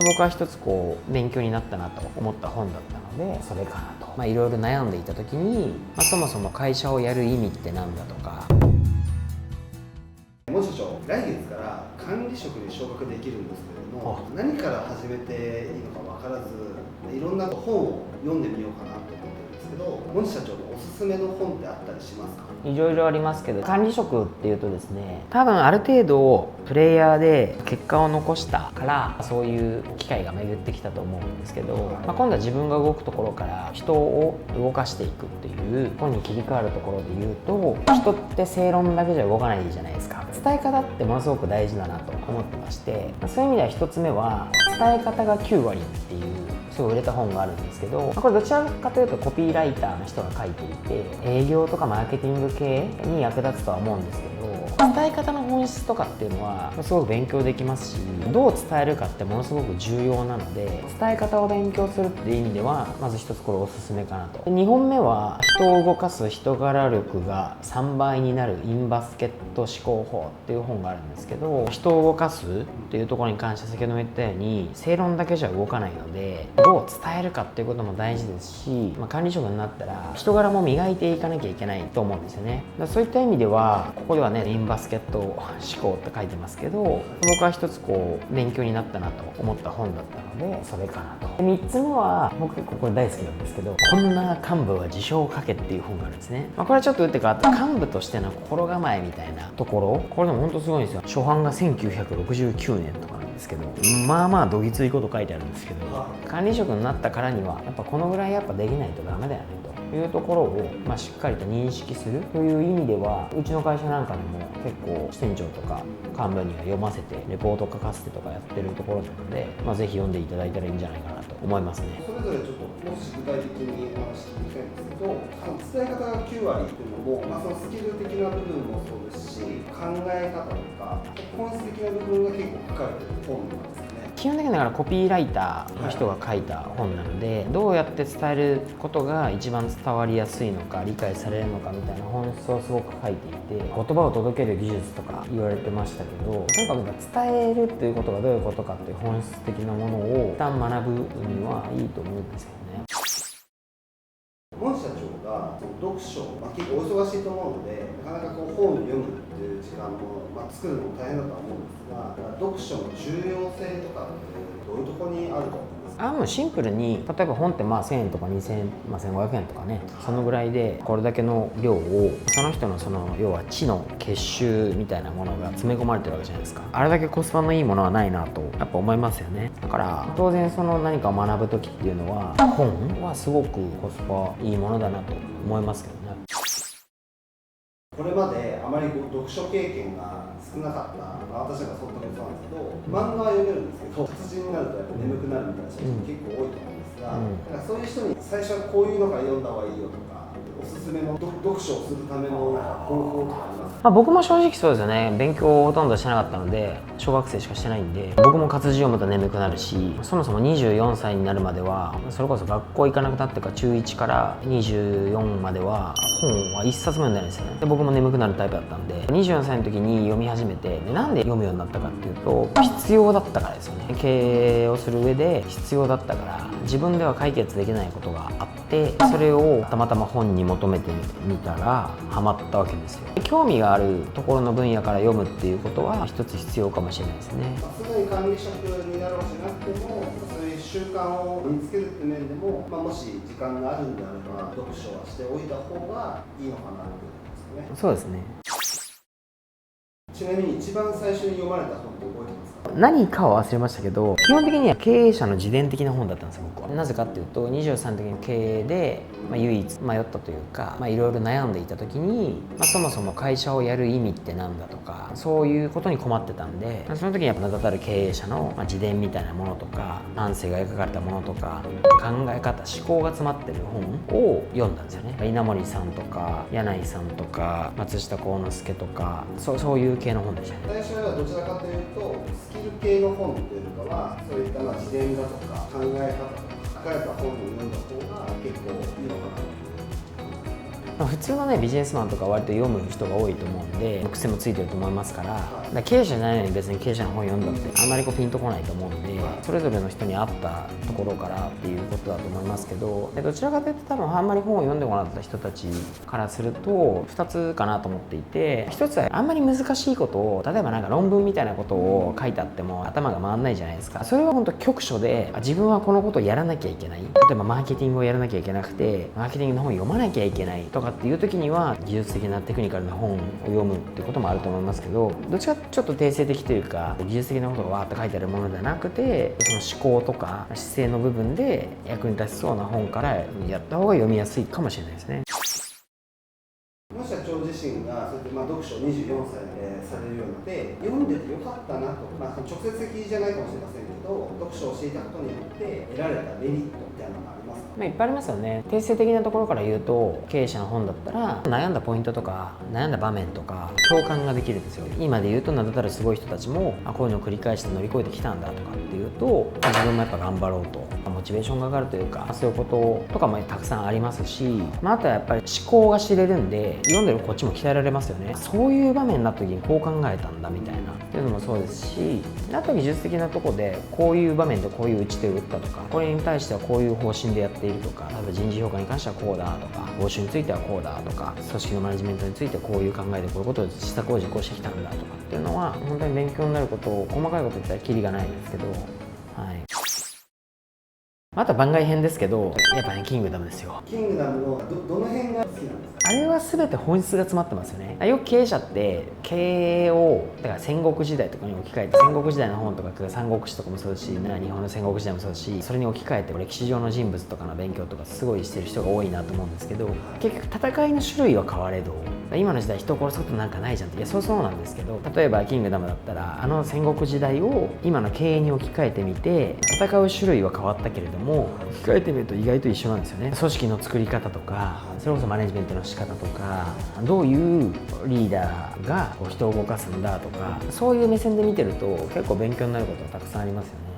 僕は一つこう勉強になったなと思った本だったので、それかなといろいろ悩んでいた時に、そもそも会社をやる意味って何だとか。森社長、来月から管理職に昇格できるんですけれども、何から始めていいのか分からず、いろんな本を読んでみようかなと思ってるんですけど、森社長のおすすめの本ってあったりしますか？いろいろありますけど、管理職っていうとですね、多分ある程度プレイヤーで結果を残したからそういう機会が巡ってきたと思うんですけど、今度は自分が動くところから人を動かしていくっていう本に切り替わるところで言うと、人って正論だけじゃ動かないじゃないですか。伝え方ってものすごく大事だなと思ってまして、そういう意味では1つ目は伝え方が9割っていうすごい売れた本があるんですけど、これどちらかというとコピーライターの人が書いていて、営業とかマーケティング系に役立つとは思うんですけど、伝え方の本質とかっていうのはすごく勉強できますし、どう伝えるかってものすごく重要なので、伝え方を勉強するっていう意味ではまず一つこれおすすめかなと。2本目は人を動かす人柄力が3倍になるインバスケット思考法っていう本があるんですけど、人を動かすっていうところに関して先ほども言ったように正論だけじゃ動かないので、どう伝えるかっていうことも大事ですし、管理職になったら人柄も磨いていかなきゃいけないと思うんですよね。だからそういった意味ではここではね、インバスケット思考って書いてますけど、僕は一つこう勉強になったなと思った本だったので、それかなと。3つ目は僕結構これ大好きなんですけど、こんな幹部は自称を書けっていう本があるんですね。これはちょっと打って変わった幹部としての心構えみたいなところ、これでも本当すごいんですよ。初版が1969年とかなんですけど、まあまあどぎついこと書いてあるんですけど、管理職になったからにはやっぱこのぐらいやっぱできないとダメだよねというところを、しっかりと認識するという意味では、うちの会社なんかでも結構支店長とか幹部には読ませてレポート書かせてとかやってるところなので、ぜひ読んでいただいたらいいんじゃないかなと思いますね。それぞれちょっともし具体的にお話していきたいんですけど、伝え方が9割っていうのも、そのスキル的な部分もそうですし、考え方とか本質的な部分が結構書かれてる本なんですよね。基本的にだからコピーライターの人が書いた本なので、どうやって伝えることが一番伝わりやすいのか理解されるのかみたいな本質をすごく書いていて、言葉を届ける技術とか言われてましたけど、とにかく伝えるっていうことがどういうことかっていう本質的なものを一旦学ぶにはいいと思うんですよね。森社長が読書、結構お忙しいと思うので、なかなかこう本を読むっていう時間も、作るのも大変だとは思うんですが、読書の重要性とかってどういうところにあると思いますか？もうシンプルに、例えば本って1000円とか2000円、1500円とかね、そのぐらいでこれだけの量をその人のその要は知の結集みたいなものが詰め込まれてるわけじゃないですか。あれだけコスパのいいものはないなとやっぱ思いますよね。だから当然その何かを学ぶ時っていうのは本はすごくコスパいいものだなと思いますけどね。これまであまり読書経験が少なかった、私なんかそういうことなんですけど、漫画は読めるんですけど、活字になるとやっぱ眠くなるみたいな人結構多いと思うんですが、だからそういう人に最初はこういうのから読んだ方がいいよとか、おすすめの読書をするための方法とかありますか？僕も正直そうですよね。勉強をほとんどしてなかったので、小学生しかしてないんで、僕も活字読むと眠くなるし、そもそも24歳になるまではそれこそ学校行かなくなってから中1から24までは本は1冊も読んでないですよね。で僕も眠くなるタイプだったんで、24歳の時に読み始めて、でなんで読むようになったかっていうと、必要だったからですよね。経営をする上で必要だったから、自分では解決できないことがあって、それをたまたま本に求めてみたらハマったわけですよ。興味があるところの分野から読むっていうことは一つ必要かもしれないですね。すぐに管理職になるわけじゃなくても、そういう習慣を身につけるって面でも、もし時間があるんであれば読書はしておいた方がいいのかなっていうことですね。そうですね。ちなみに一番最初に読まれた本って覚えてますか？何かは忘れましたけど、基本的には経営者の自伝的な本だったんですよ、僕は。なぜかっていうと、23の時に経営で、唯一迷ったというか、いろいろ悩んでいた時に、そもそも会社をやる意味って何だとか、そういうことに困ってたんで、その時にやっぱ名だたる経営者の自伝みたいなものとか、半生が描かれたものとか、考え方、思考が詰まってる本を読んだんですよね。稲森さんとか柳井さんとか松下幸之助とか、そういう系の本でしたね。最初はどちらかというとスキル系の本というかは、そういった自伝だとか考え方とか書かれた本を読んだ方が結構いいのかなと。普通のねビジネスマンとか割と読む人が多いと思うんで、癖もついてると思いますから、ら経営者じゃないのに別に経営者の本読んだってあんまりこうピンとこないと思うんで、それぞれの人に合ったところからっていうことだと思いますけど、どちらかというと多分あんまり本を読んでもらった人たちからすると2つかなと思っていて、1つはあんまり難しいことを、例えばなんか論文みたいなことを書いてあっても頭が回らないじゃないですか。それは本当局所で自分はこのことをやらなきゃいけない、例えばマーケティングをやらなきゃいけなくてマーケティングの本を読まなきゃいけないとかっていう時には技術的なテクニカルな本を読むっていうこともあると思いますけど、どっちかちょっと定性的というか技術的なことがわーっと書いてあるものではなくて、その思考とか姿勢の部分で役に立ちそうな本からやった方が読みやすいかもしれないですね。社長自身がそうやって読書を24歳でされるようになって読んでてよかったなと、直接的じゃないかもしれませんけど、読書をしていたことによって得られたメリットみたいなのがありますか？いっぱいありますよね。定性的なところから言うと、経営者の本だったら悩んだポイントとか悩んだ場面とか共感ができるんですよ。今で言うと名だたるすごい人たちもこういうのを繰り返して乗り越えてきたんだとかっていうと、自分もやっぱ頑張ろうとモチベーションが上がるというか、そういうこととかもたくさんありますし、あとはやっぱり思考が知れるんで読んでるこっちも鍛えられますよね。そういう場面になった時にこう考えたんだみたいなっていうのもそうですし、あと技術的なところでこういう場面でこういう打ち手を打ったとか、これに対してはこういう方針でやっているとか、例えば人事評価に関してはこうだとか、報酬についてはこうだとか、組織のマネジメントについてはこういう考えでこういうことを施策を実行してきたんだとかっていうのは本当に勉強になることを、細かいこと言ったらキリがないですけど、はい。あとは番外編ですけど、やっぱね、キングダムですよ。キングダムのどの辺が好きなんですか？あれは全て本質が詰まってますよね。よく経営者って経営をだから戦国時代とかに置き換えて、戦国時代の本とか三国志とかもそうですし、日本の戦国時代もそうですし、それに置き換えて歴史上の人物とかの勉強とかすごいしてる人が多いなと思うんですけど、結局戦いの種類は変われど今の時代人を殺すことなんかないじゃんって、いやそうなんですけど、例えばキングダムだったら戦国時代を今の経営に置き換えてみて、戦う種類は変わったけれども置き換えてみると意外と一緒なんですよね。組織の作り方とか、それこそマネジメントの仕方とか、どういうリーダーが人を動かすんだとか、そういう目線で見てると結構勉強になることがたくさんありますよね。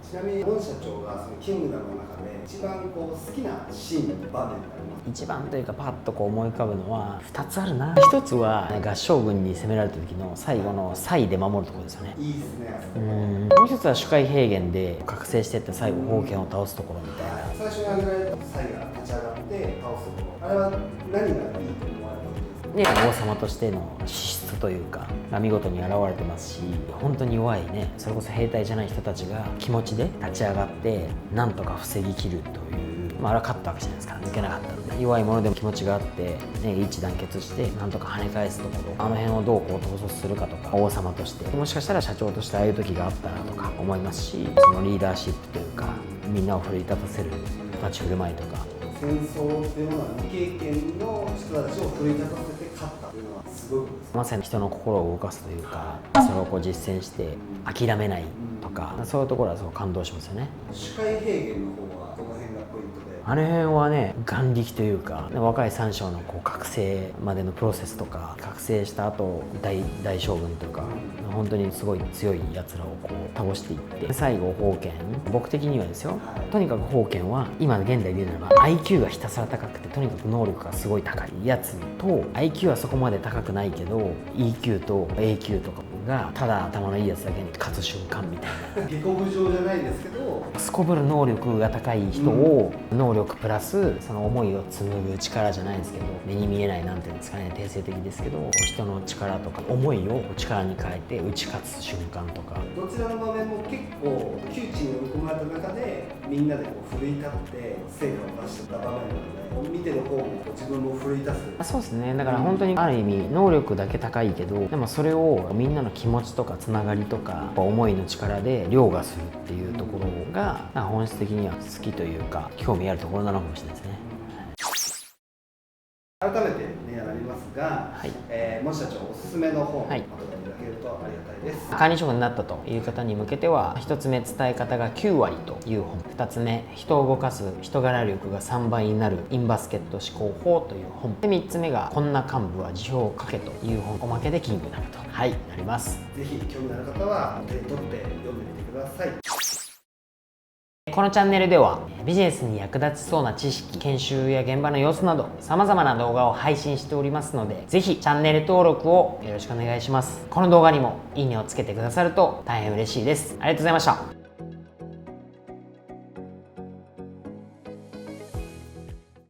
ちなみに本社長がそのキングダムの中で一番好きなシーンの場面ってありますか？一番というかパッと思い浮かぶのは2つあるな。1つは合従軍に攻められた時の最後のサイで守るところですよね。いいですね。もう1つは主海平原で覚醒していって最後宝剣を倒すところみたいな。最初に挙げられたサイが立ち上がって倒すところ、あれは何がいいと思われたんですか？王様としての資質というかが見事に現れてますし、本当に弱いね、それこそ兵隊じゃない人たちが気持ちで立ち上がってなんとか防ぎきるという、あれは勝ったわけじゃないですか。抜けなかったので、弱いものでも気持ちがあって、一致団結してなんとか跳ね返すところ、あの辺をどう統率するかとか、王様としてもしかしたら社長としてああいう時があったなとか思いますし、そのリーダーシップというかみんなを奮い立たせる立ち振る舞いとか、戦争っていうのは未経験の人たちを奮い立たせて勝ったっていうのはすごいことです。まさに人の心を動かすというか、それを実践して諦めないとか、そういうところはすごく感動しますよね。主海平原の方はどの辺がポイントで？あの辺はね、眼力というか、若い三将の覚醒までのプロセスとか、覚醒した後大将軍というか本当にすごい強いやつらを倒していって、最後宝剣、僕的にはですよ、とにかく宝剣は今の現代で言うならば IQ がひたすら高くて、とにかく能力がすごい高いやつと IQ はそこまで高くないけど EQ と AQ とかがただ頭のいいやつだけに勝つ瞬間みたいな下克上じゃないですけど、すこぶる能力が高い人を、能力プラスその思いを紡ぐ力じゃないですけど、目に見えないなんていうんですかね、定性的ですけど、人の力とか思いを力に変えて打ち勝つ瞬間とか、どちらの場面も結構窮地に追い込まれた中でみんなで奮い立って成果を出してた場面なので、見てる方も自分も奮い立つ。そうですね。だから本当にある意味能力だけ高いけど、でもそれをみんなの気持ちとかつながりとか思いの力で凌駕するっていうところが本質的には好きというか興味あるところなのかもしれないですね。改めてになりますが、もし社長おすすめの本をまとめていただけるとありがたいです。管理職になったという方に向けては、1つ目伝え方が9割という本、2つ目人を動かす人柄力が3倍になるインバスケット思考法という本で、3つ目がこんな幹部は辞表を書けという本、おまけでキングダムとなります。ぜひ興味のある方は手に取って読んでみてください。このチャンネルではビジネスに役立ちそうな知識、研修や現場の様子など様々な動画を配信しておりますので、ぜひチャンネル登録をよろしくお願いします。この動画にもいいねをつけてくださると大変嬉しいです。ありがとうございました。